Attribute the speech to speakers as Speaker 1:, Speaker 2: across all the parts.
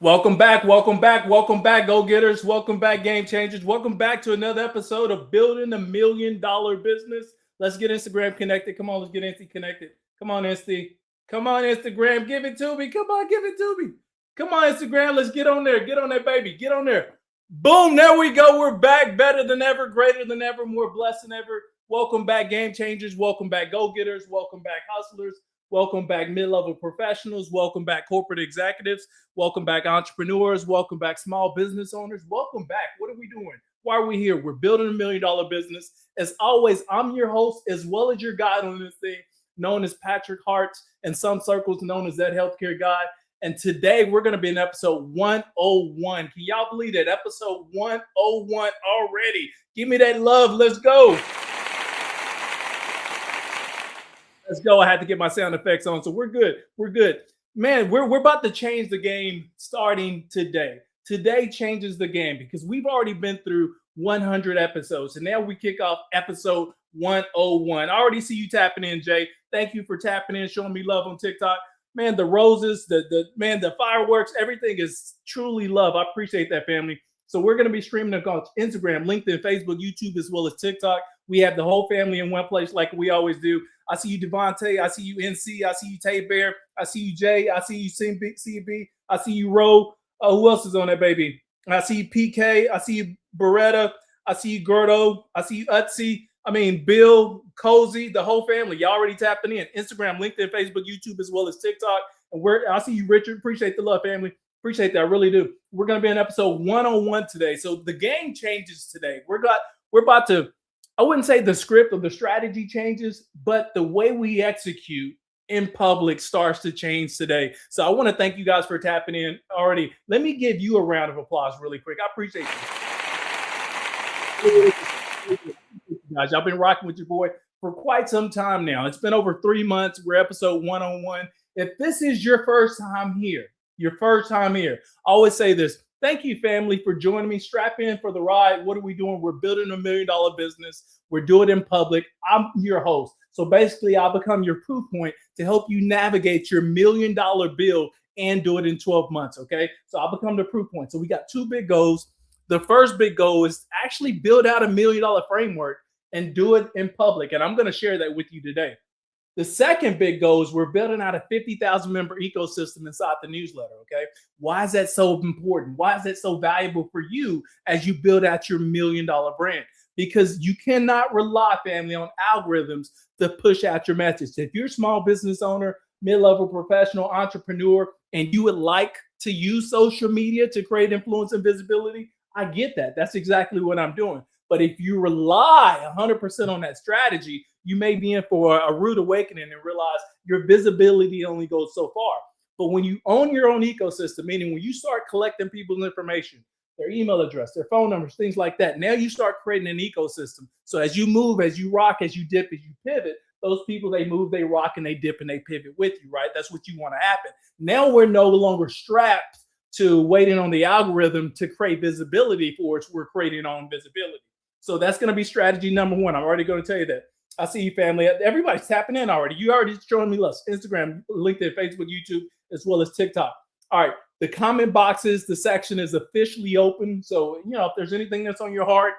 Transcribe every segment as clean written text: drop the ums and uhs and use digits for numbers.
Speaker 1: Welcome back, go getters. Welcome back, game changers. Welcome back to another episode of Building $1 Million Business. Let's get Instagram connected. Come on, let's get Insta connected. Come on, Insta. Come on, Instagram. Give it to me. Come on, give it to me. Come on, Instagram. Let's get on there. Get on there, baby. Get on there. Boom. There we go. We're back. Better than ever, greater than ever, more blessed than ever. Welcome back, game changers. Welcome back, go getters. Welcome back, hustlers. Welcome back, mid-level professionals. Welcome back, corporate executives. Welcome back, entrepreneurs. Welcome back, small business owners. Welcome back. What are we doing? Why are we here? We're building $1 million business. As always, I'm your host as well as your guide on this thing, known as Patrick Hart, in some circles known as that healthcare guy. And today we're going to be in episode 101. Can y'all believe that? Episode 101 already. Give me that love. Let's go. Let's go. I had to get my sound effects on. So we're good. We're good. Man, we're about to change the game starting today. Today changes the game because we've already been through 100 episodes. And now we kick off episode 101. I already see you tapping in, Jay. Thank you for tapping in, showing me love on TikTok. Man, the roses, the fireworks, everything is truly love. I appreciate that, family. So we're going to be streaming on Instagram, LinkedIn, Facebook, YouTube, as well as TikTok. We have the whole family in one place like we always do. I see you, Devontae. I see you, NC. I see you, Tay Bear. I see you, Jay. I see you, CB. I see you, Ro. Who else is on that, baby? I see you, PK. I see you, Beretta. I see you, Gerdo. I see you, Utsi. Bill, Cozy, the whole family. Y'all already tapping in. Instagram, LinkedIn, Facebook, YouTube, as well as TikTok. And I see you, Richard. Appreciate the love, family. Appreciate that. I really do. We're going to be in episode 101 today. So the game changes today. We're about to, I wouldn't say the script or the strategy changes, but the way we execute in public starts to change today. So I want to thank you guys for tapping in already. Let me give you a round of applause really quick. I appreciate you. Guys, y'all been rocking with your boy for quite some time now. It's been over 3 months. We're episode 101. If this is your first time here, I always say this. Thank you, family, for joining me. Strap in for the ride. What are we doing? We're building $1 million business. We're doing it in public. I'm your host. So basically, I'll become your proof point to help you navigate your $1 million bill and do it in 12 months, okay? So I'll become the proof point. So we got two big goals. The first big goal is actually build out $1 million framework and do it in public. And I'm going to share that with you today. The second big goal is we're building out a 50,000 member ecosystem inside the newsletter, okay? Why is that so important? Why is that so valuable for you as you build out your $1 million brand? Because you cannot rely, family, on algorithms to push out your message. If you're a small business owner, mid-level professional, entrepreneur, and you would like to use social media to create influence and visibility, I get that. That's exactly what I'm doing. But if you rely 100% on that strategy, you may be in for a rude awakening and realize your visibility only goes so far. But when you own your own ecosystem, meaning when you start collecting people's information, their email address, their phone numbers, things like that, now you start creating an ecosystem. So as you move, as you rock, as you dip, as you pivot, those people, they move, they rock, and they dip, and they pivot with you, right? That's what you want to happen. Now we're no longer strapped to waiting on the algorithm to create visibility for us. We're creating our own visibility. So that's going to be strategy number one. I'm already going to tell you that. I see you, family. Everybody's tapping in already. You already showing me love. Instagram, LinkedIn, Facebook, YouTube, as well as TikTok. All right. The comment boxes, the section is officially open. So, if there's anything that's on your heart,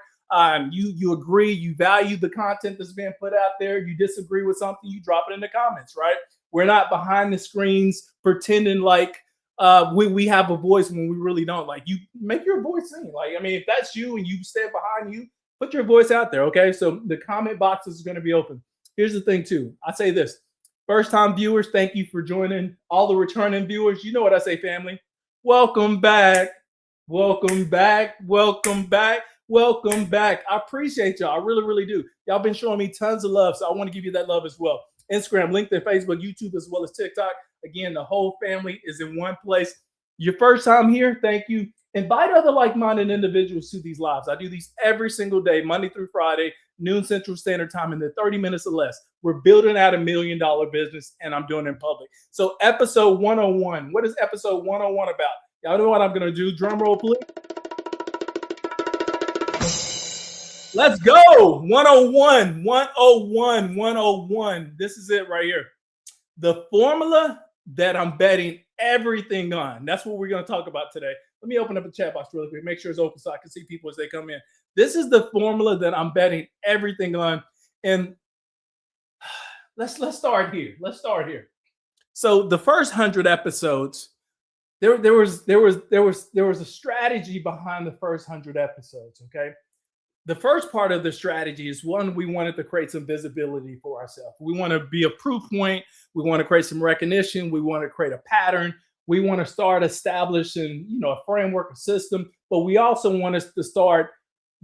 Speaker 1: you agree, you value the content that's being put out there, you disagree with something, you drop it in the comments, right? We're not behind the screens pretending like we have a voice when we really don't. Like, you make your voice sing. If that's you and you stand behind you, put your voice out there, okay? So the comment box is going to be open. Here's the thing, too. I say this. First-time viewers, thank you for joining. All the returning viewers, you know what I say, family. Welcome back. Welcome back. Welcome back. Welcome back. I appreciate y'all. I really, really do. Y'all been showing me tons of love, so I want to give you that love as well. Instagram, LinkedIn, Facebook, YouTube, as well as TikTok. Again, the whole family is in one place. Your first time here, thank you. Invite other like-minded individuals to these lives. I do these every single day, Monday through Friday, noon Central Standard Time, in the 30 minutes or less. We're building out $1 million business, and I'm doing it in public. So episode 101, what is episode 101 about? Y'all know what I'm going to do. Drum roll, please. Let's go. 101, 101, 101. This is it right here. The formula that I'm betting everything on. That's what we're going to talk about today. Let me open up a chat box really quick. Make sure it's open so I can see people as they come in. This is the formula that I'm betting everything on. And let's start here. Let's start here. So the first 100 episodes, there was a strategy behind the first 100 episodes. Okay, the first part of the strategy is one, we wanted to create some visibility for ourselves. We want to be a proof point. We want to create some recognition. We want to create a pattern. We want to start establishing, a framework, a system, but we also want us to start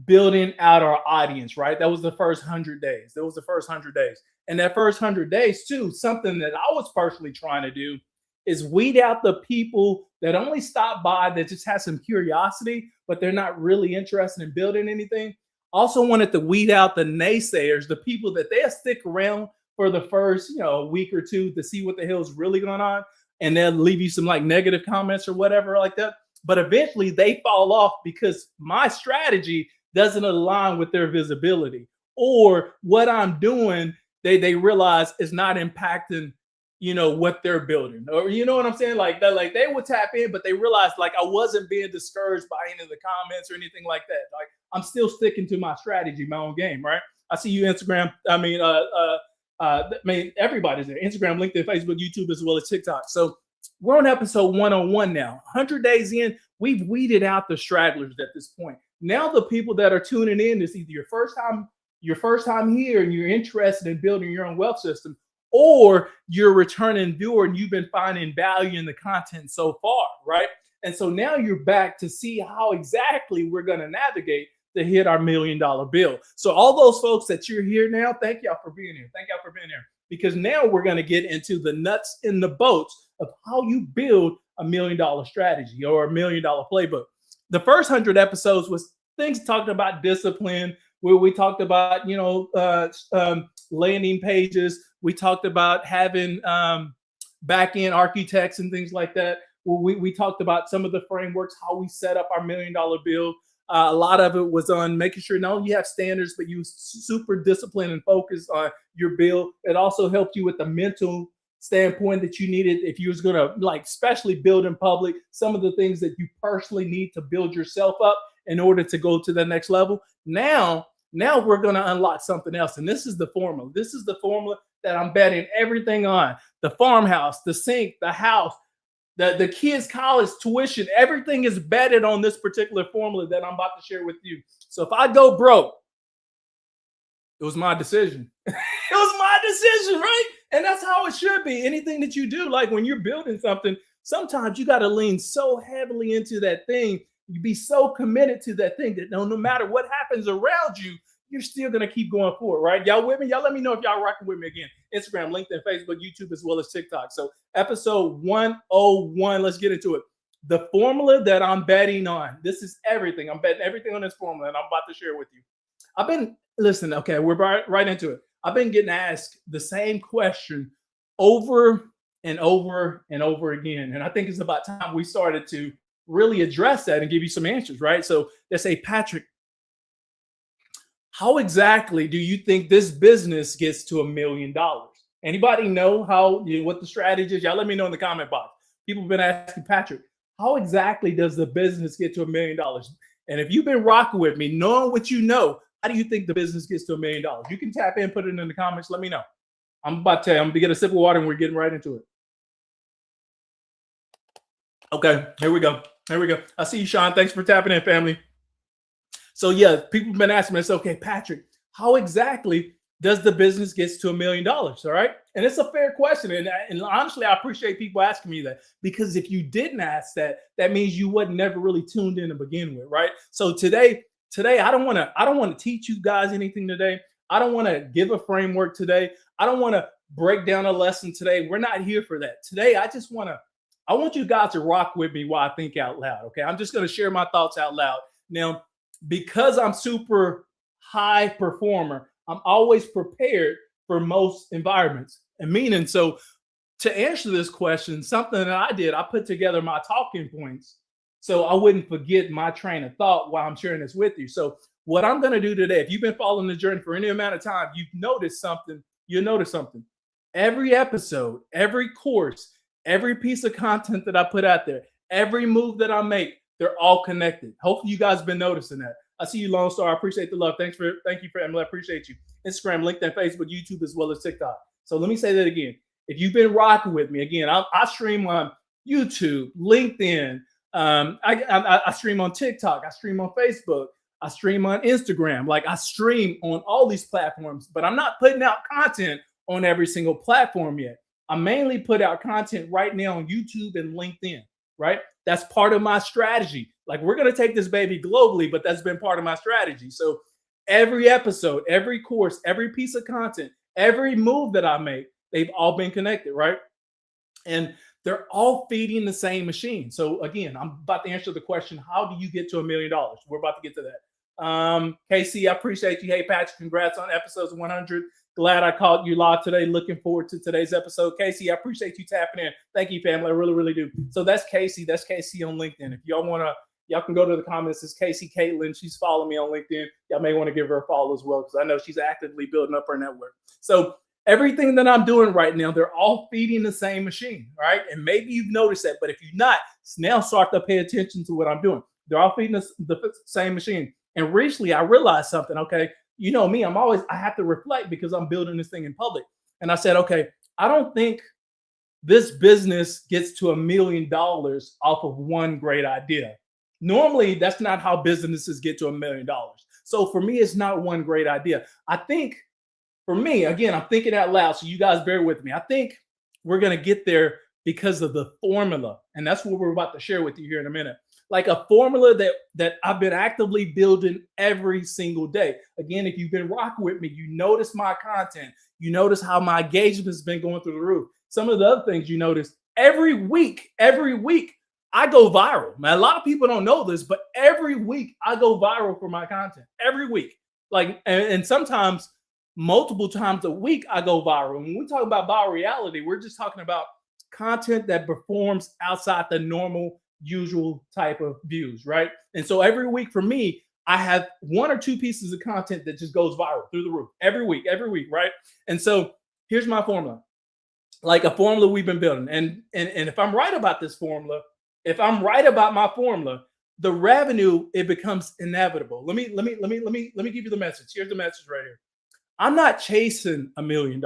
Speaker 1: building out our audience, right? That was the first 100 days. That was the first 100 days. And that first 100 days too, something that I was personally trying to do is weed out the people that only stop by, that just have some curiosity, but they're not really interested in building anything. Also wanted to weed out the naysayers, the people that they'll stick around for the first, week or two to see what the hell's really going on. And they'll leave you some like negative comments or whatever like that. But eventually they fall off because my strategy doesn't align with their visibility, or what I'm doing, they realize is not impacting, what they're building, or you know what I'm saying? Like that, like they would tap in, but they realized like I wasn't being discouraged by any of the comments or anything like that. Like I'm still sticking to my strategy, my own game, right? I see you Instagram. I mean, everybody's there. Instagram, LinkedIn, Facebook, YouTube, as well as TikTok. So we're on episode 101 now. 100 days in, we've weeded out the stragglers at this point. Now the people that are tuning in is either your first time here and you're interested in building your own wealth system, or you're a returning viewer and you've been finding value in the content so far, right? And so now you're back to see how exactly we're going to navigate to hit our $1 million bill. So all those folks that you're here now, thank y'all for being here. Thank y'all for being here. Because now we're going to get into the nuts and the bolts of how you build a $1 million strategy or a $1 million playbook. The first 100 episodes was things talking about discipline, where we talked about, landing pages. We talked about having back-end architects and things like that. We talked about some of the frameworks, how we set up our $1 million bill. A lot of it was on making sure not only you have standards, but you super disciplined and focus on your bill. It also helped you with the mental standpoint that you needed if you was going to, like, especially build in public, some of the things that you personally need to build yourself up in order to go to the next level. Now we're going to unlock something else. And this is the formula. This is the formula that I'm betting everything on. The farmhouse, the sink, the house, the kids' college tuition, everything is betted on this particular formula that I'm about to share with you. So if I go broke, it was my decision. It was my decision, right? And that's how it should be. Anything that you do, like when you're building something, sometimes you got to lean so heavily into that thing. You be so committed to that thing that no matter what happens around you, you're still going to keep going forward, right? Y'all with me? Y'all let me know if y'all rocking with me again. Instagram, LinkedIn, Facebook, YouTube, as well as TikTok. So episode 101, let's get into it. The formula that I'm betting on, this is everything. I'm betting everything on this formula, and I'm about to share with you. Okay, we're right into it. I've been getting asked the same question over and over and over again. And I think it's about time we started to really address that and give you some answers, right? So they say, Patrick, how exactly do you think this business gets to $1 million? Anybody know what the strategy is? Y'all let me know in the comment box. People have been asking, Patrick, how exactly does the business get to $1 million? And if you've been rocking with me, knowing what you know, how do you think the business gets to $1 million? You can tap in, put it in the comments. Let me know. I'm about to tell you, I'm going to get a sip of water and we're getting right into it. Okay, here we go. I see you, Sean. Thanks for tapping in, family. So yeah, people have been asking me, okay, Patrick, how exactly does the business get to $1 million? All right. And it's a fair question. And honestly, I appreciate people asking me that, because if you didn't ask that, that means you wasn't never really tuned in to begin with. Right. So today, I don't want to teach you guys anything today. I don't want to give a framework today. I don't want to break down a lesson today. We're not here for that. Today, I want you guys to rock with me while I think out loud. Okay. I'm just going to share my thoughts out loud. Now, because I'm super high performer, I'm always prepared for most environments. And meaning, so to answer this question, something that I did, I put together my talking points so I wouldn't forget my train of thought while I'm sharing this with you. So what I'm going to do today, if you've been following the journey for any amount of time, you'll notice something. Every episode, every course, every piece of content that I put out there, every move that I make, they're all connected. Hopefully you guys have been noticing that. I see you, Lone Star. I appreciate the love. Thank you for Emily. I appreciate you. Instagram, LinkedIn, Facebook, YouTube, as well as TikTok. So let me say that again. If you've been rocking with me, again, I stream on YouTube, LinkedIn. I stream on TikTok. I stream on Facebook. I stream on Instagram. Like I stream on all these platforms, but I'm not putting out content on every single platform yet. I mainly put out content right now on YouTube and LinkedIn, right? That's part of my strategy. Like we're going to take this baby globally, but that's been part of my strategy. So every episode, every course, every piece of content, every move that I make, they've all been connected, right? And they're all feeding the same machine. So again, I'm about to answer the question, how do you get to $1 million? We're about to get to that. KC, I appreciate you. Hey, Patrick, congrats on episodes 100. Glad I caught you live today. Looking forward to today's episode. Casey, I appreciate you tapping in. Thank you, family. I really, really do. So that's Casey. That's Casey on LinkedIn. If y'all want to, y'all can go to the comments. It's Casey Caitlin. She's following me on LinkedIn. Y'all may want to give her a follow as well, because I know she's actively building up her network. So everything that I'm doing right now, they're all feeding the same machine, right? And maybe you've noticed that, but if you're not, now start to pay attention to what I'm doing. They're all feeding the same machine. And recently I realized something, okay? You know me, I have to reflect because I'm building this thing in public. And I said, okay, I don't think this business gets to $1 million off of one great idea. Normally, that's not how businesses get to $1 million. So for me, it's not one great idea. I think for me, again, I'm thinking out loud, so you guys bear with me. I think we're going to get there because of the formula. And that's what we're about to share with you here in a minute. Like a formula that I've been actively building every single day. Again, if you've been rocking with me, you notice my content. You notice how my engagement has been going through the roof. Some of the other things you notice, every week, I go viral. Man, a lot of people don't know this, but every week I go viral for my content. Every week. Like, and sometimes multiple times a week I go viral. When we talk about viral reality, we're just talking about content that performs outside the normal, usual type of views, right? And so every week for me, I have one or two pieces of content that just goes viral through the roof every week, right? And so here's my formula, like a formula we've been building. And if I'm right about this formula, if I'm right about my formula, the revenue, it becomes inevitable. Let me give you the message. Here's the message right here. I'm not chasing $1 million.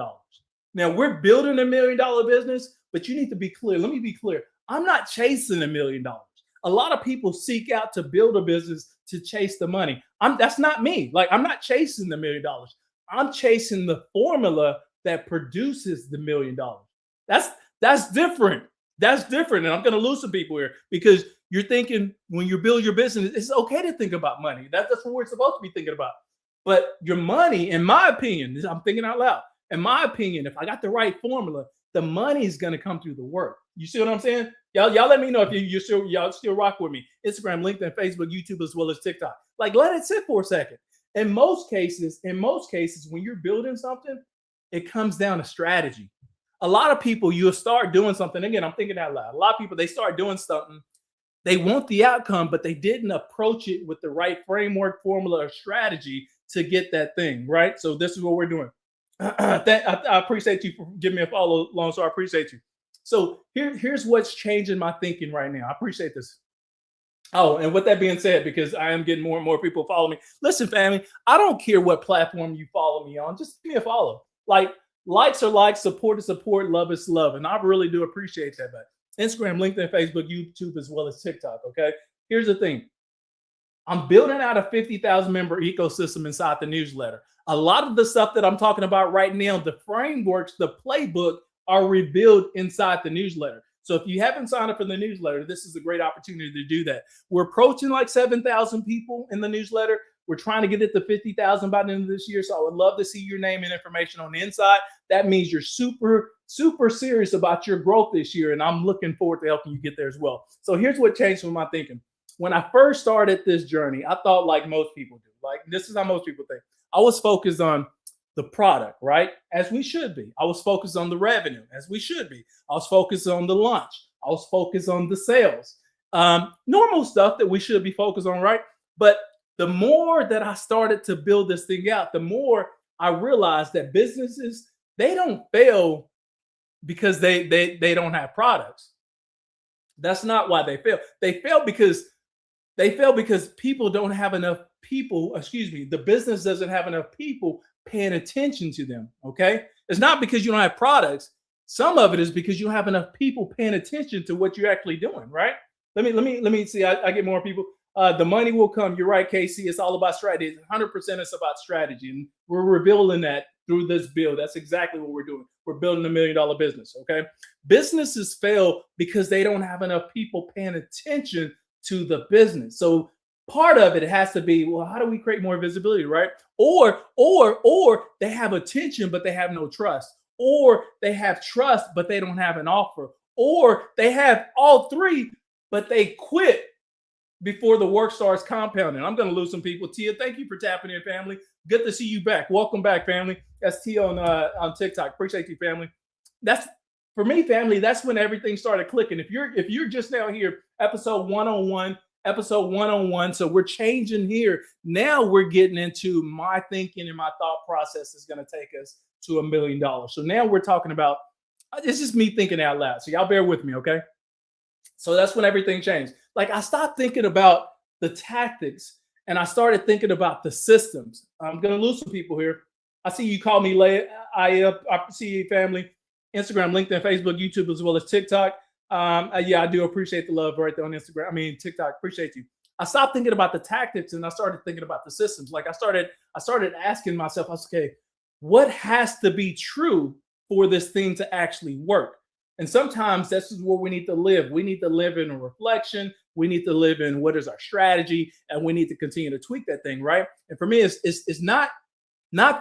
Speaker 1: Now we're building $1 million business, but you need to be clear. Let me be clear. I'm not chasing $1 million. A lot of people seek out to build a business to chase the money. That's not me. Like I'm not chasing the $1 million. I'm chasing the formula that produces the $1 million. That's different. That's different. And I'm going to lose some people here because you're thinking when you build your business, it's okay to think about money. That's what we're supposed to be thinking about. But your money, in my opinion, I'm thinking out loud. In my opinion, if I got the right formula, the money is going to come through the work. You see what I'm saying? Y'all let me know if y'all still rock with me. Instagram, LinkedIn, Facebook, YouTube, as well as TikTok. Like let it sit for a second. In most cases, when you're building something, it comes down to strategy. A lot of people, you'll start doing something. Again, I'm thinking out loud. A lot of people, they start doing something. They want the outcome, but they didn't approach it with the right framework, formula, or strategy to get that thing, right? So this is what we're doing. I appreciate you for giving me a follow along, so I appreciate you. So here's what's changing my thinking right now. I appreciate this. Oh, and with that being said, because I am getting more and more people follow me. Listen, family, I don't care what platform you follow me on. Just give me a follow. Like likes are likes, support is support, love is love. And I really do appreciate that. But Instagram, LinkedIn, Facebook, YouTube, as well as TikTok, okay? Here's the thing. I'm building out a 50,000 member ecosystem inside the newsletter. A lot of the stuff that I'm talking about right now, the frameworks, the playbook are revealed inside the newsletter. So if you haven't signed up for the newsletter, this is a great opportunity to do that. We're approaching like 7,000 people in the newsletter. We're trying to get it to 50,000 by the end of this year. So I would love to see your name and information on the inside. That means you're super, super serious about your growth this year. And I'm looking forward to helping you get there as well. So here's what changed with my thinking. When I first started this journey, I thought like most people do. Like this is how most people think. I was focused on the product, right? As we should be. I was focused on the revenue, as we should be. I was focused on the launch. I was focused on the sales. Normal stuff that we should be focused on, right? But the more that I started to build this thing out, the more I realized that businesses, they don't fail because they don't have products. That's not why they fail. They fail because people don't have enough people, excuse me, the business doesn't have enough people paying attention to them. Okay. It's not because you don't have products. Some of it is because you don't have enough people paying attention to what you're actually doing, right? Let me see. I get more people. The money will come. You're right, Casey. It's all about strategy. 100% it's about strategy. And we're revealing that through this build. That's exactly what we're doing. We're building $1 million business. Okay. Businesses fail because they don't have enough people paying attention to the business. So part of it has to be, well, how do we create more visibility, right? Or they have attention, but they have no trust. Or they have trust, but they don't have an offer. Or they have all three, but they quit before the work starts compounding. I'm going to lose some people. Tia, thank you for tapping in, family. Good to see you back. Welcome back, family. That's Tia on TikTok. Appreciate you, family. That's for me, family. That's when everything started clicking. If you're just now here, episode 101. So we're changing here. Now we're getting into my thinking and my thought process is going to take us to $1 million. So now we're talking about, this is me thinking out loud. So y'all bear with me, okay? So that's when everything changed. Like I stopped thinking about the tactics and I started thinking about the systems. I'm going to lose some people here. I see you call me late. I see you, family. Instagram, LinkedIn, Facebook, YouTube, as well as TikTok. Yeah, I do appreciate the love right there on Instagram. I mean, TikTok, appreciate you. I stopped thinking about the tactics and I started thinking about the systems. Like I started asking myself, I was okay, what has to be true for this thing to actually work? And sometimes this is where we need to live. We need to live in a reflection. We need to live in what is our strategy, and we need to continue to tweak that thing, right? And for me, it's not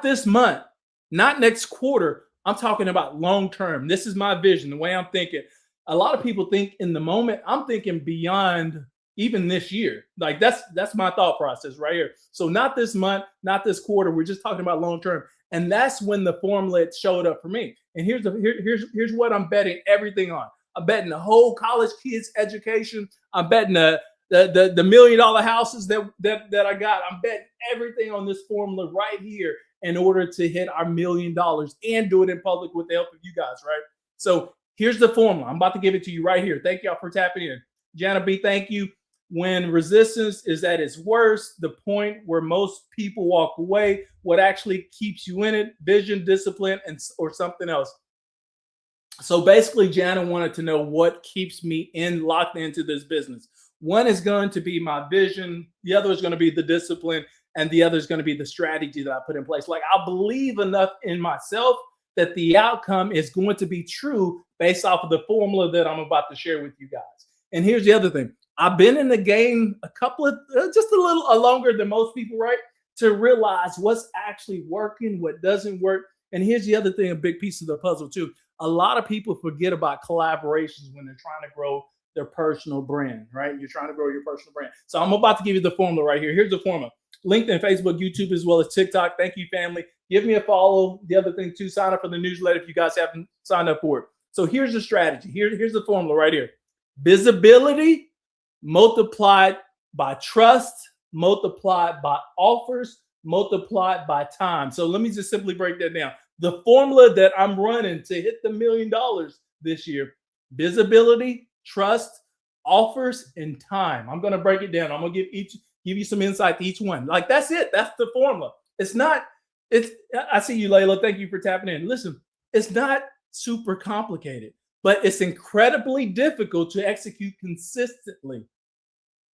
Speaker 1: this month, not next quarter. I'm talking about long term. This is my vision, the way I'm thinking. A lot of people think in the moment. I'm thinking beyond even this year. Like that's my thought process right here. So not this month, not this quarter. We're just talking about long term. And that's when the formula showed up for me. And here's what I'm betting everything on. I'm betting the whole college kids education. I'm betting the $1 million houses that I got. I'm betting everything on this formula right here in order to hit our $1 million and do it in public with the help of you guys, right? So here's the formula. I'm about to give it to you right here. Thank y'all for tapping in. Jana B, thank you. When resistance is at its worst, the point where most people walk away, what actually keeps you in it, vision, discipline, or something else. So basically, Jana wanted to know what keeps me locked into this business. One is going to be my vision. The other is going to be the discipline. And the other is going to be the strategy that I put in place. Like I believe enough in myself that the outcome is going to be true based off of the formula that I'm about to share with you guys. And here's the other thing. I've been in the game just a little longer than most people, right? To realize what's actually working, what doesn't work. And here's the other thing, a big piece of the puzzle too. A lot of people forget about collaborations when they're trying to grow their personal brand, right? You're trying to grow your personal brand. So I'm about to give you the formula right here. Here's the formula. LinkedIn, Facebook, YouTube, as well as TikTok. Thank you, family. Give me a follow. The other thing too, sign up for the newsletter if you guys haven't signed up for it. So here's the strategy. Here's the formula right here. Visibility multiplied by trust, multiplied by offers, multiplied by time. So let me just simply break that down. The formula that I'm running to hit the $1 million this year: visibility, trust, offers, and time. I'm going to break it down. I'm going to give you some insight to each one. Like that's it. That's the formula. I see you, Layla. Thank you for tapping in. Listen, it's not super complicated, but it's incredibly difficult to execute consistently.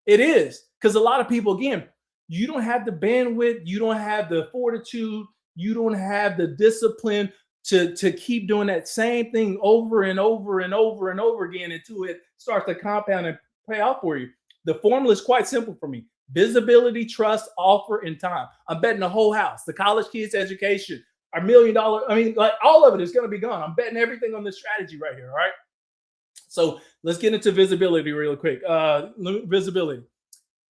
Speaker 1: It is, because a lot of people, again, you don't have the bandwidth, you don't have the fortitude, you don't have the discipline to keep doing that same thing over and over and over and over again until it starts to compound and pay off for you. The formula is quite simple for me. Visibility, trust, offer, and time. I'm betting the whole house, the college kids education, our $1 million. I mean, like all of it is going to be gone. I'm betting everything on this strategy right here. All right. So let's get into visibility real quick. Visibility.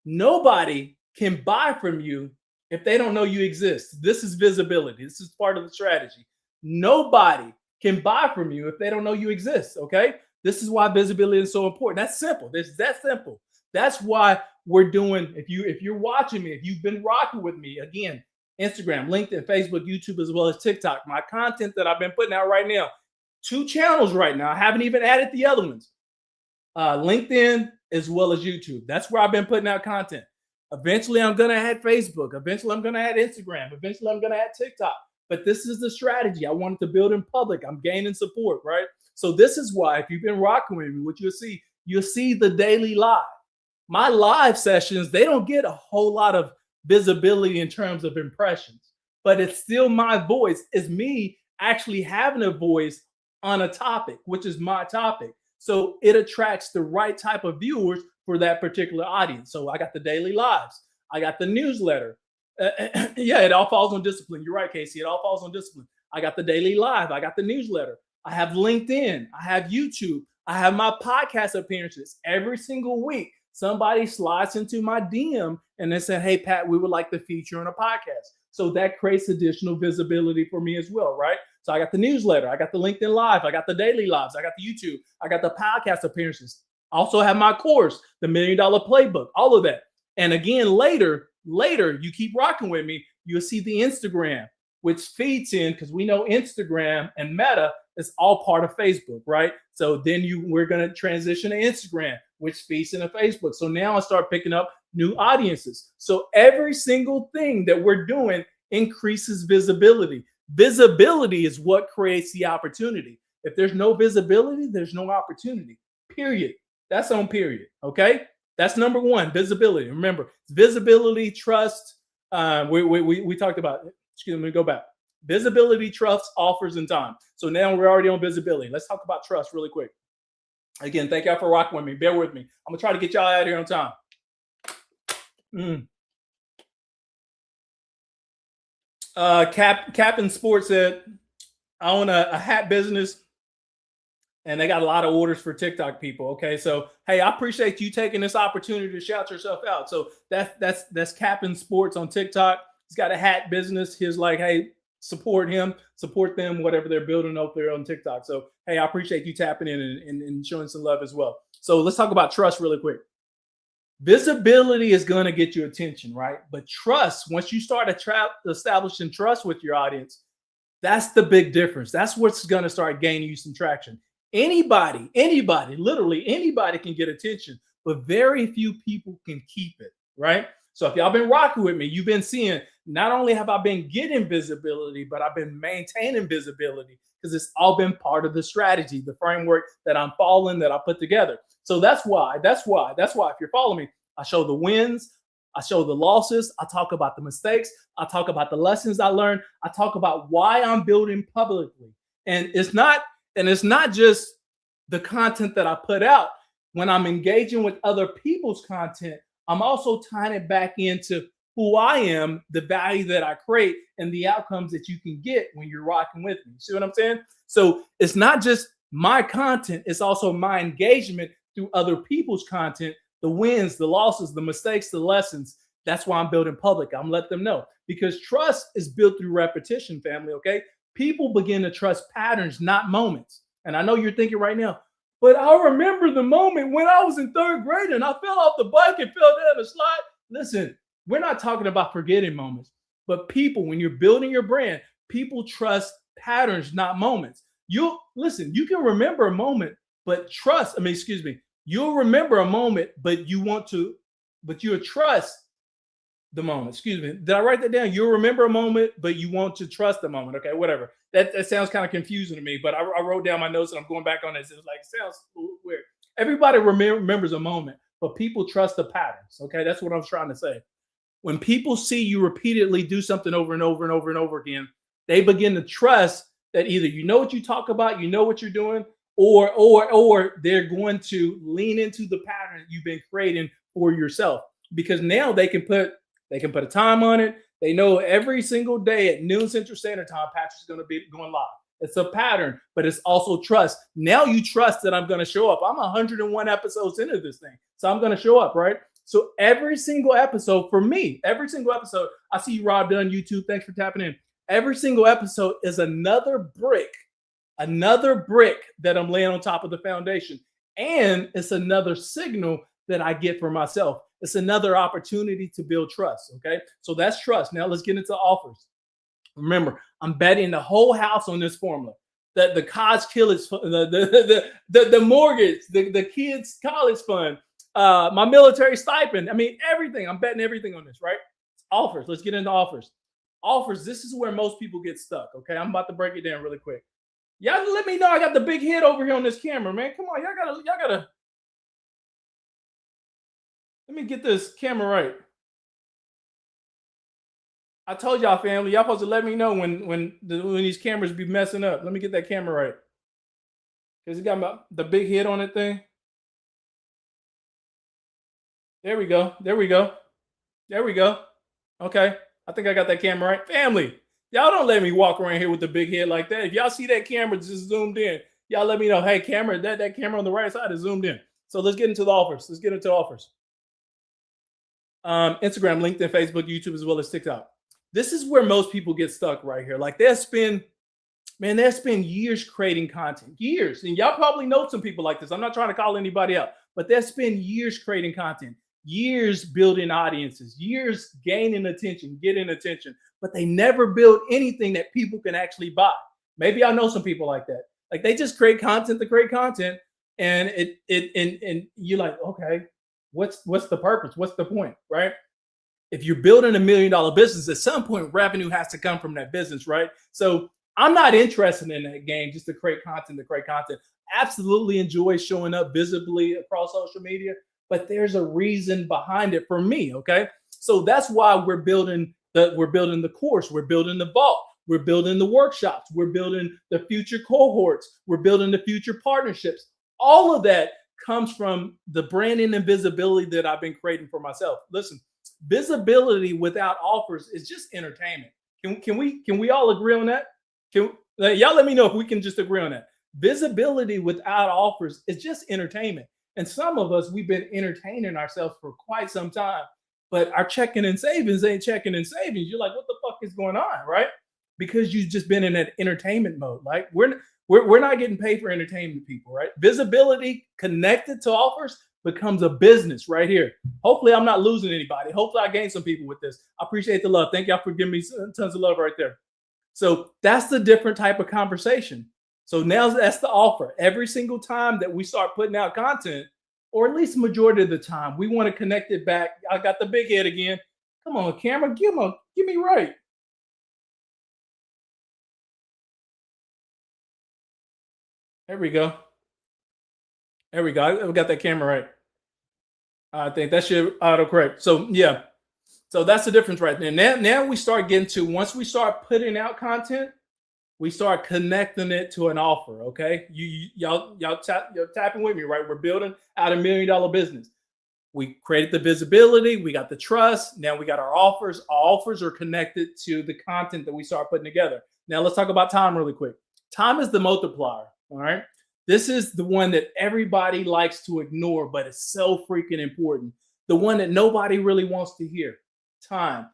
Speaker 1: Nobody can buy from you if they don't know you exist. This is visibility. This is part of the strategy. Nobody can buy from you if they don't know you exist. Okay. This is why visibility is so important. That's simple. It's that simple. That's why we're doing, if you're watching me, if you've been rocking with me, again, Instagram, LinkedIn, Facebook, YouTube, as well as TikTok, my content that I've been putting out right now, 2 channels right now. I haven't even added the other ones. LinkedIn as well as YouTube. That's where I've been putting out content. Eventually, I'm going to add Facebook. Eventually, I'm going to add Instagram. Eventually, I'm going to add TikTok. But this is the strategy. I wanted to build in public. I'm gaining support, right? So this is why, if you've been rocking with me, what you'll see the daily live. My live sessions, they don't get a whole lot of visibility in terms of impressions, but it's still my voice. It's me actually having a voice on a topic, which is my topic. So it attracts the right type of viewers for that particular audience. So I got the daily lives. I got the newsletter. Yeah, it all falls on discipline. You're right, Casey. It all falls on discipline. I got the daily live. I got the newsletter. I have LinkedIn. I have YouTube. I have my podcast appearances. Every single week, somebody slides into my DM and they say, hey, Pat, we would like to feature on a podcast. So that creates additional visibility for me as well, right? So I got the newsletter. I got the LinkedIn Live. I got the daily lives. I got the YouTube. I got the podcast appearances. Also have my course, the $1 Million Playbook, all of that. And again, later, you keep rocking with me, you'll see the Instagram, which feeds in, because we know Instagram and Meta is all part of Facebook, right? So then we're going to transition to Instagram, which feeds into Facebook. So now I start picking up new audiences. So every single thing that we're doing increases visibility. Visibility is what creates the opportunity. If there's no visibility, there's no opportunity, period. That's on period, okay? That's number one, visibility. Remember, visibility, trust. We talked about, excuse me, go back. Visibility, trust, offers, and time. So now we're already on visibility. Let's talk about trust really quick. Again, thank y'all for rocking with me. Bear with me. I'm going to try to get y'all out of here on time. Captain Sports said, I own a hat business and they got a lot of orders for TikTok people. Okay. So, hey, I appreciate you taking this opportunity to shout yourself out. So that's Captain Sports on TikTok. He's got a hat business. He's like, hey, support him, support them, whatever they're building up there on TikTok. So, hey, I appreciate you tapping in and showing some love as well. So let's talk about trust really quick. Visibility is going to get your attention, right? But trust, once you start establishing trust with your audience, that's the big difference. That's what's going to start gaining you some traction. Anybody, literally anybody can get attention, but very few people can keep it, right? So if y'all been rocking with me, you've been seeing, not only have I been getting visibility, but I've been maintaining visibility because it's all been part of the strategy, the framework that I'm following, that I put together. So that's why, if you're following me, I show the wins, I show the losses, I talk about the mistakes, I talk about the lessons I learned, I talk about why I'm building publicly. And it's not just the content that I put out. When I'm engaging with other people's content, I'm also tying it back into who I am, the value that I create, and the outcomes that you can get when you're rocking with me. See what I'm saying? So it's not just my content, it's also my engagement through other people's content, the wins, the losses, the mistakes, the lessons. That's why I'm building public. I'm letting them know, because trust is built through repetition, family, okay? People begin to trust patterns, not moments. And I know you're thinking right now, but I remember the moment when I was in 3rd grade and I fell off the bike and fell down the slide. Listen, we're not talking about forgetting moments, but people, when you're building your brand, people trust patterns, not moments. You can remember a moment, but you'll remember a moment, but you'll trust the moment. Excuse me. Did I write that down? You'll remember a moment, but you want to trust the moment. Okay, whatever. That sounds kind of confusing to me, but I wrote down my notes and I'm going back on this. It was like, it sounds weird. Everybody remembers a moment, but people trust the patterns. Okay, that's what I'm trying to say. When people see you repeatedly do something over and over and over and over again, they begin to trust that either you know what you talk about, you know what you're doing, or they're going to lean into the pattern you've been creating for yourself, because now they can put a time on it. They know every single day at noon Central Standard Time, Patrick's going to be going live. It's a pattern, but it's also trust. Now you trust that I'm going to show up. I'm 101 episodes into this thing, so I'm going to show up, right? So every single episode for me, I see you, Rob Dunn, YouTube. Thanks for tapping in. Every single episode is another brick that I'm laying on top of the foundation. And it's another signal that I get for myself. It's another opportunity to build trust. Okay. So that's trust. Now let's get into offers. Remember, I'm betting the whole house on this formula. the college kids, the mortgage, the kids' college fund, my military stipend. I mean, everything. I'm betting everything on this, right? Offers. Let's get into offers. Offers. This is where most people get stuck. Okay, I'm about to break it down really quick. Y'all let me know I got the big head over here on this camera, man. Come on, y'all gotta. Let me get this camera right. I told y'all, family, y'all supposed to let me know when these cameras be messing up. Let me get that camera right. Cause it got the big head on it thing. There we go. There we go. There we go. Okay. I think I got that camera right. Family, y'all don't let me walk around here with the big head like that. If y'all see that camera just zoomed in, y'all let me know. Hey, camera, that camera on the right side is zoomed in. So let's get into the offers. Let's get into offers. Instagram, LinkedIn, Facebook, YouTube, as well as TikTok. This is where most people get stuck right here. Like they'll spend years creating content, years. And y'all probably know some people like this. I'm not trying to call anybody out, but they'll spend years creating content, years building audiences, years gaining attention, getting attention, but they never build anything that people can actually buy. Maybe I know some people like that. Like they just create content to create content, and and you're like, okay, what's the purpose? What's the point, right? If you're building $1 million business, at some point revenue has to come from that business, right? So I'm not interested in that game just to create content. Absolutely enjoy showing up visibly across social media, but there's a reason behind it for me. Okay, so that's why we're building the course, we're building the vault, we're building the workshops, we're building the future cohorts, we're building the future partnerships. All of that comes from the branding and visibility that I've been creating for myself. Listen, visibility without offers is just entertainment. Can we all agree on that? Y'all let me know if we can just agree on that. Visibility without offers is just entertainment. And some of us, we've been entertaining ourselves for quite some time, but our checking and savings ain't checking and savings. You're like, what the fuck is going on, right? Because you've just been in that entertainment mode. Like we're not getting paid for entertainment, people, right? Visibility connected to offers becomes a business right here. Hopefully I'm not losing anybody. Hopefully I gain some people with this. I appreciate the love. Thank y'all for giving me tons of love right there. So that's the different type of conversation. So now that's the offer. Every single time that we start putting out content, or at least majority of the time, we want to connect it back. I got the big head again. Come on, camera, give me right. There we go. There we go. I got that camera right. I think that should autocorrect. So yeah. So that's the difference right there. Now we start getting to, once we start putting out content, we start connecting it to an offer. Okay. Y'all tapping with me, right? We're building out $1 million business. We created the visibility, we got the trust. Now we got our offers. Our offers are connected to the content that we start putting together. Now let's talk about time really quick. Time is the multiplier. All right. This is the one that everybody likes to ignore, but it's so freaking important. The one that nobody really wants to hear. Time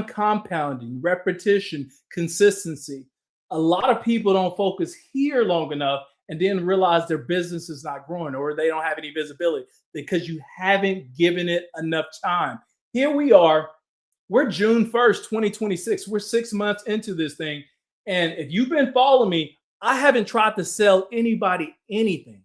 Speaker 1: compounding, repetition, consistency. A lot of people don't focus here long enough and then realize their business is not growing or they don't have any visibility because you haven't given it enough time. Here we are. We're June 1st, 2026. We're 6 months into this thing. And if you've been following me, I haven't tried to sell anybody anything.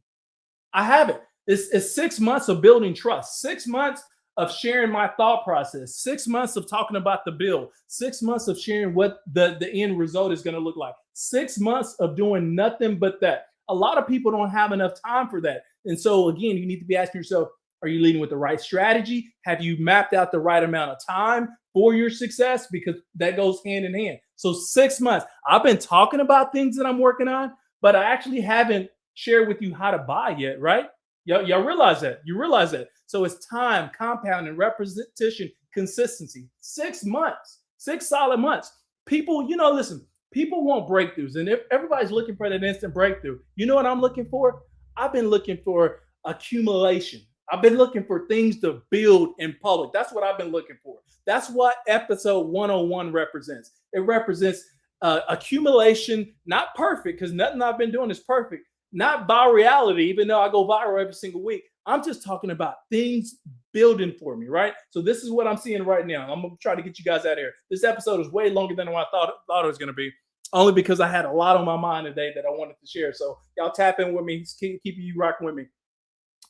Speaker 1: I haven't. It's 6 months of building trust, 6 months of sharing my thought process, 6 months of talking about the bill, 6 months of sharing what the end result is going to look like, 6 months of doing nothing but that. A lot of people don't have enough time for that. And so again, you need to be asking yourself, are you leading with the right strategy? Have you mapped out the right amount of time for your success? Because that goes hand in hand. So 6 months, I've been talking about things that I'm working on, but I actually haven't shared with you how to buy yet, right? Y'all realize that. You realize that. So it's time, compounding, repetition, consistency. 6 months, 6 solid months. People, listen, people want breakthroughs. And if everybody's looking for that instant breakthrough, you know what I'm looking for? I've been looking for accumulation. I've been looking for things to build in public. That's what I've been looking for. That's what episode 101 represents. It represents accumulation, not perfect, because nothing I've been doing is perfect. Not virality, even though I go viral every single week. I'm just talking about things building for me, right? So this is what I'm seeing right now. I'm going to try to get you guys out of here. This episode is way longer than what I thought it was going to be. only because I had a lot on my mind today that I wanted to share. So y'all tap in with me, keep you rocking with me.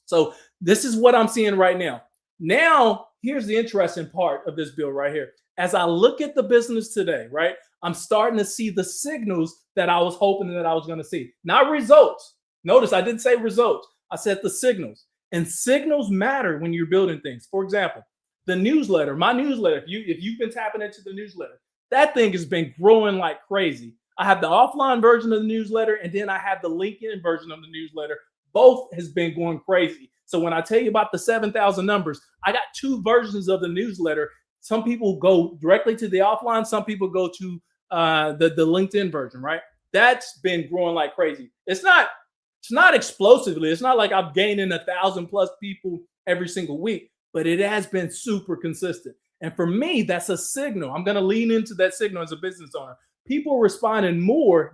Speaker 1: So this is what I'm seeing right now. Now, here's the interesting part of this bill right here. As I look at the business today, right, I'm starting to see the signals that I was hoping that I was going to see. Not results. Notice I didn't say results. I said the signals. And signals matter when you're building things. For example, the newsletter, my newsletter, if you've been tapping into the newsletter, that thing has been growing like crazy. I have the offline version of the newsletter, and then I have the LinkedIn version of the newsletter. Both has been going crazy. So when I tell you about the 7,000 numbers, I got two versions of the newsletter. Some people go directly to the offline. Some people go to the LinkedIn version, right? That's been growing like crazy. It's not explosively. It's not like I'm gaining 1,000+ people every single week, but it has been super consistent. And for me, that's a signal. I'm going to lean into that signal as a business owner. People are responding more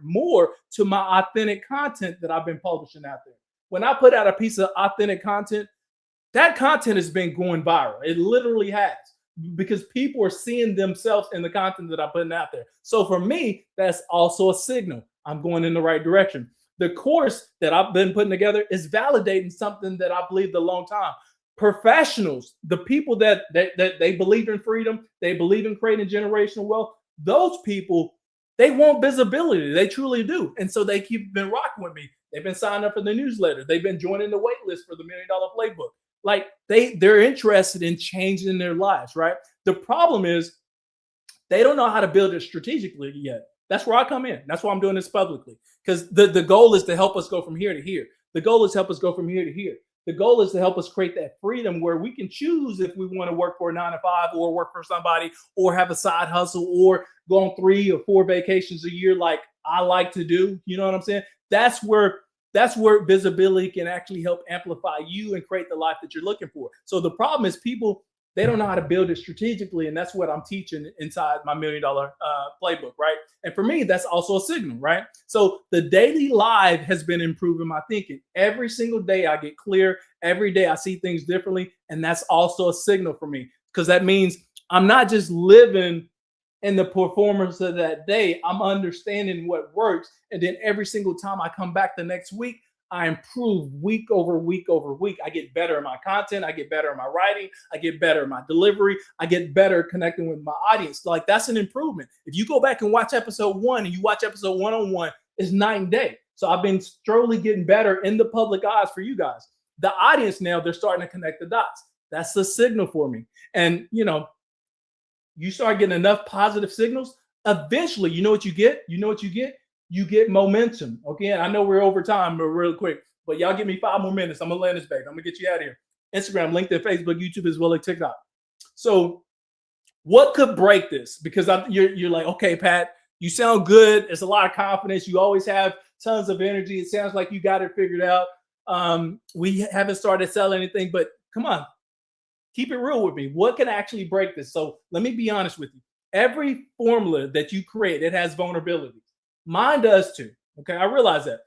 Speaker 1: to my authentic content that I've been publishing out there. When I put out a piece of authentic content, that content has been going viral. It literally has, because people are seeing themselves in the content that I'm putting out there. So for me, that's also a signal. I'm going in the right direction. The course that I've been putting together is validating something that I believed a long time. Professionals, the people that they believe in freedom, they believe in creating generational wealth, those people, they want visibility. They truly do. And so they keep been rocking with me. They've been signing up for the newsletter. They've been joining the wait list for the $1 Million Playbook. Like they're interested in changing their lives, right? The problem is they don't know how to build it strategically yet. That's where I come in. That's why I'm doing this publicly, because the goal is to help us go from here to here. The goal is to help us go from here to here. The goal is to help us create that freedom where we can choose if we want to work for a 9-to-5 or work for somebody or have a side hustle or go on 3 or 4 vacations a year like I like to do. You know what I'm saying? That's where visibility can actually help amplify you and create the life that you're looking for. So the problem is people, they don't know how to build it strategically. And that's what I'm teaching inside my $1 Million Playbook, right? And for me, that's also a signal, right? So the daily live has been improving my thinking. Every single day I get clear. Every day I see things differently. And that's also a signal for me, because that means I'm not just living in the performance of that day. I'm understanding what works. And then every single time I come back the next week, I improve week over week over week. I get better in my content. I get better in my writing. I get better in my delivery. I get better connecting with my audience. Like, that's an improvement. If you go back and watch episode 1 and you watch episode 101, it's night and day. So I've been slowly getting better in the public eyes for you guys. The audience now, they're starting to connect the dots. That's the signal for me. And, you start getting enough positive signals, eventually, you know what you get? You get momentum. Okay, I know we're over time, but real quick. But y'all give me 5 more minutes. I'm gonna land this back. I'm gonna get you out of here. Instagram, LinkedIn, Facebook, YouTube, as well as TikTok. So, what could break this? Because you're like, okay, Pat, you sound good. It's a lot of confidence. You always have tons of energy. It sounds like you got it figured out. We haven't started selling anything, but come on. Keep it real with me. What can actually break this? So let me be honest with you. Every formula that you create, it has vulnerabilities. Mine does too. Okay, I realize that.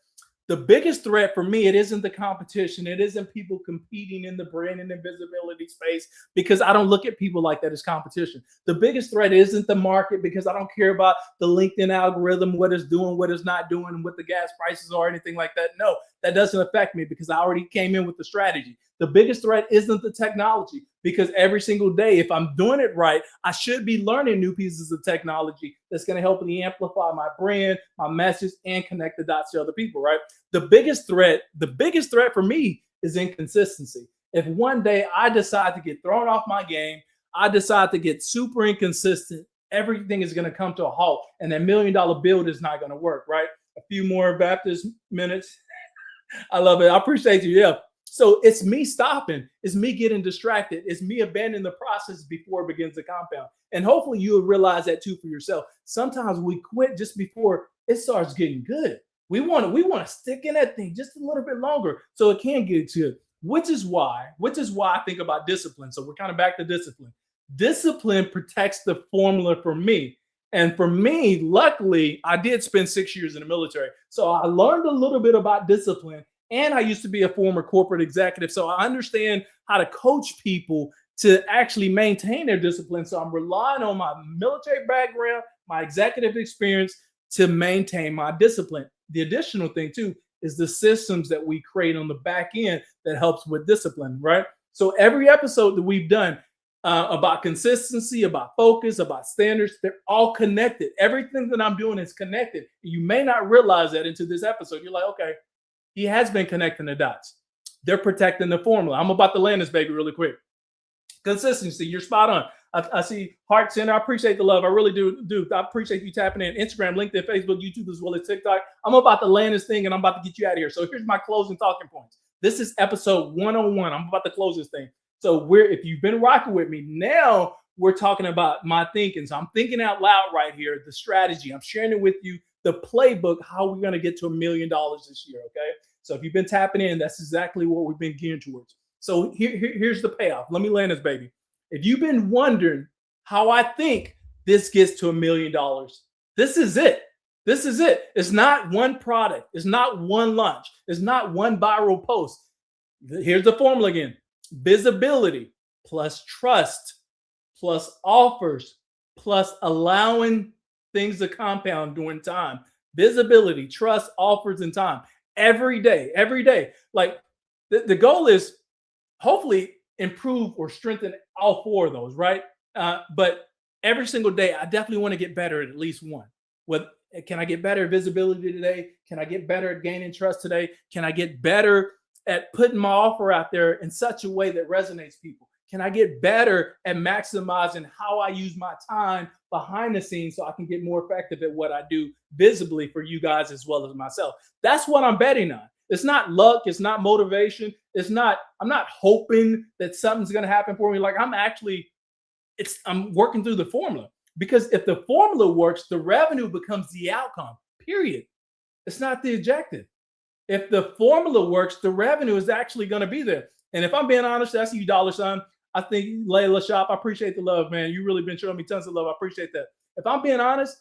Speaker 1: The biggest threat for me, it isn't the competition. It isn't people competing in the brand and invisibility space, because I don't look at people like that as competition. The biggest threat isn't the market, because I don't care about the LinkedIn algorithm, what it's doing, what it's not doing, what the gas prices are, anything like that. No, that doesn't affect me, because I already came in with the strategy. The biggest threat isn't the technology, because every single day, if I'm doing it right, I should be learning new pieces of technology that's going to help me amplify my brand, my message, and connect the dots to other people, right? The biggest threat for me is inconsistency. If one day I decide to get thrown off my game, I decide to get super inconsistent, everything is going to come to a halt, and that $1 million build is not going to work, right? A few more Baptist minutes. I love it. I appreciate you. Yeah. So it's me stopping. It's me getting distracted. It's me abandoning the process before it begins to compound. And hopefully you will realize that too for yourself. Sometimes we quit just before it starts getting good. We want to stick in that thing just a little bit longer so it can get good. Which is why I think about discipline. So we're kind of back to discipline. Discipline protects the formula for me. And for me, luckily, I did spend 6 years in the military. So I learned a little bit about discipline. And I used to be a former corporate executive. So I understand how to coach people to actually maintain their discipline. So I'm relying on my military background, my executive experience to maintain my discipline. The additional thing too is the systems that we create on the back end that helps with discipline, right? So every episode that we've done about consistency, about focus, about standards, they're all connected. Everything that I'm doing is connected. You may not realize that into this episode. You're like, okay, he has been connecting the dots. They're protecting the formula. I'm about to land this baby really quick. Consistency, you're spot on. I see Heart Center. I appreciate the love. I really do. I appreciate you tapping in. Instagram, LinkedIn, Facebook, YouTube, as well as TikTok. I'm about to land this thing and I'm about to get you out of here. So here's my closing talking points. This is episode 101. I'm about to close this thing. So if you've been rocking with me, now we're talking about my thinking. So I'm thinking out loud right here, the strategy. I'm sharing it with you, the playbook, how we're going to get to $1 million this year, okay? So if you've been tapping in, that's exactly what we've been gearing towards. So here's the payoff. Let me land this baby. If you've been wondering how I think this gets to $1 million, this is it. This is it. It's not one product. It's not one launch. It's not one viral post. Here's the formula again. Visibility plus trust plus offers plus allowing things to compound during time. Visibility, trust, offers, and time. Every day. Like the goal is hopefully improve or strengthen all four of those, right? But every single day, I definitely want to get better at least one. Can I get better at visibility today? Can I get better at gaining trust today? Can I get better at putting my offer out there in such a way that resonates people? Can I get better at maximizing how I use my time behind the scenes so I can get more effective at what I do visibly for you guys as well as myself? That's what I'm betting on. It's not luck. It's not motivation. I'm not hoping that something's going to happen for me. Like I'm working through the formula, because if the formula works, the revenue becomes the outcome, period. It's not the objective. If the formula works, the revenue is actually going to be there. And if I'm being honest, that's you, dollar sign. I think Layla Shop, I appreciate the love, man. You really been showing me tons of love. I appreciate that. If I'm being honest,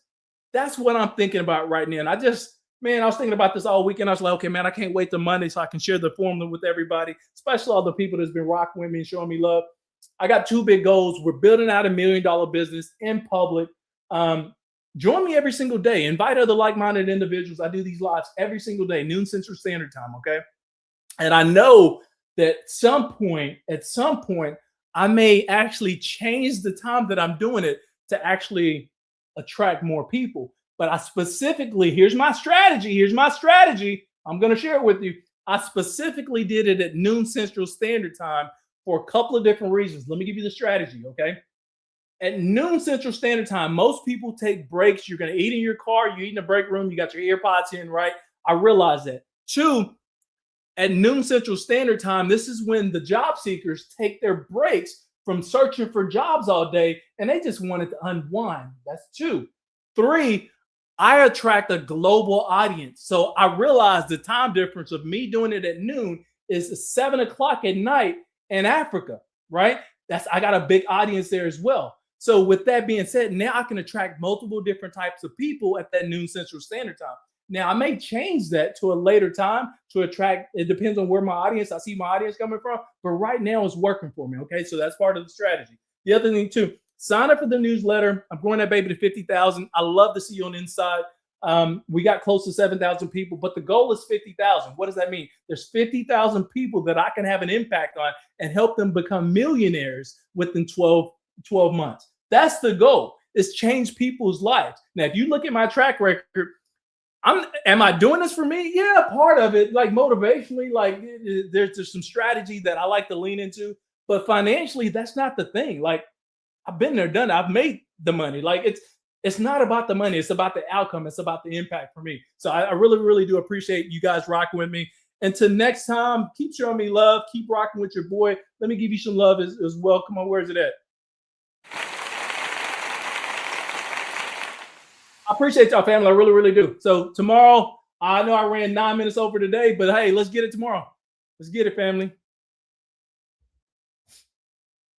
Speaker 1: that's what I'm thinking about right now. And I was thinking about this all weekend. I was like, okay, man, I can't wait till Monday so I can share the formula with everybody, especially all the people that's been rocking with me and showing me love. I got two big goals. We're building out $1 million business in public. Join me every single day. Invite other like-minded individuals. I do these lives every single day, noon Central Standard Time, okay? And I know that at some point, I may actually change the time that I'm doing it to actually attract more people. But I specifically, here's my strategy. I'm going to share it with you. I specifically did it at noon Central Standard Time for a couple of different reasons. Let me give you the strategy, okay? At noon Central Standard Time, most people take breaks. You're going to eat in your car. You eat in the break room. You got your earpods in, right? I realize that. Two, at noon Central Standard Time, this is when the job seekers take their breaks from searching for jobs all day, and they just wanted to unwind. That's two. Three, I attract a global audience. So I realized the time difference of me doing it at noon is 7 o'clock at night in Africa, right? I got a big audience there as well. So with that being said, now I can attract multiple different types of people at that noon Central Standard Time. Now I may change that to a later time to attract, it depends on where I see my audience coming from, but right now it's working for me, okay? So that's part of the strategy. The other thing too, sign up for the newsletter. I'm growing that baby to 50,000. I love to see you on the inside. We got close to 7,000 people, but the goal is 50,000. What does that mean? There's 50,000 people that I can have an impact on and help them become millionaires within 12 months. That's the goal, is change people's lives. Now, if you look at my track record, am I doing this for me? Yeah, part of it, like motivationally, like there's some strategy that I like to lean into, but financially, that's not the thing. Like I've been there, done it. I've made the money. Like it's not about the money. It's about the outcome. It's about the impact for me. So I really, really do appreciate you guys rocking with me. Until next time, keep showing me love. Keep rocking with your boy. Let me give you some love as well. Come on, where's it at? I appreciate y'all, family. I really, really do. So tomorrow, I know I ran 9 minutes over today, but hey, let's get it tomorrow. Let's get it, family.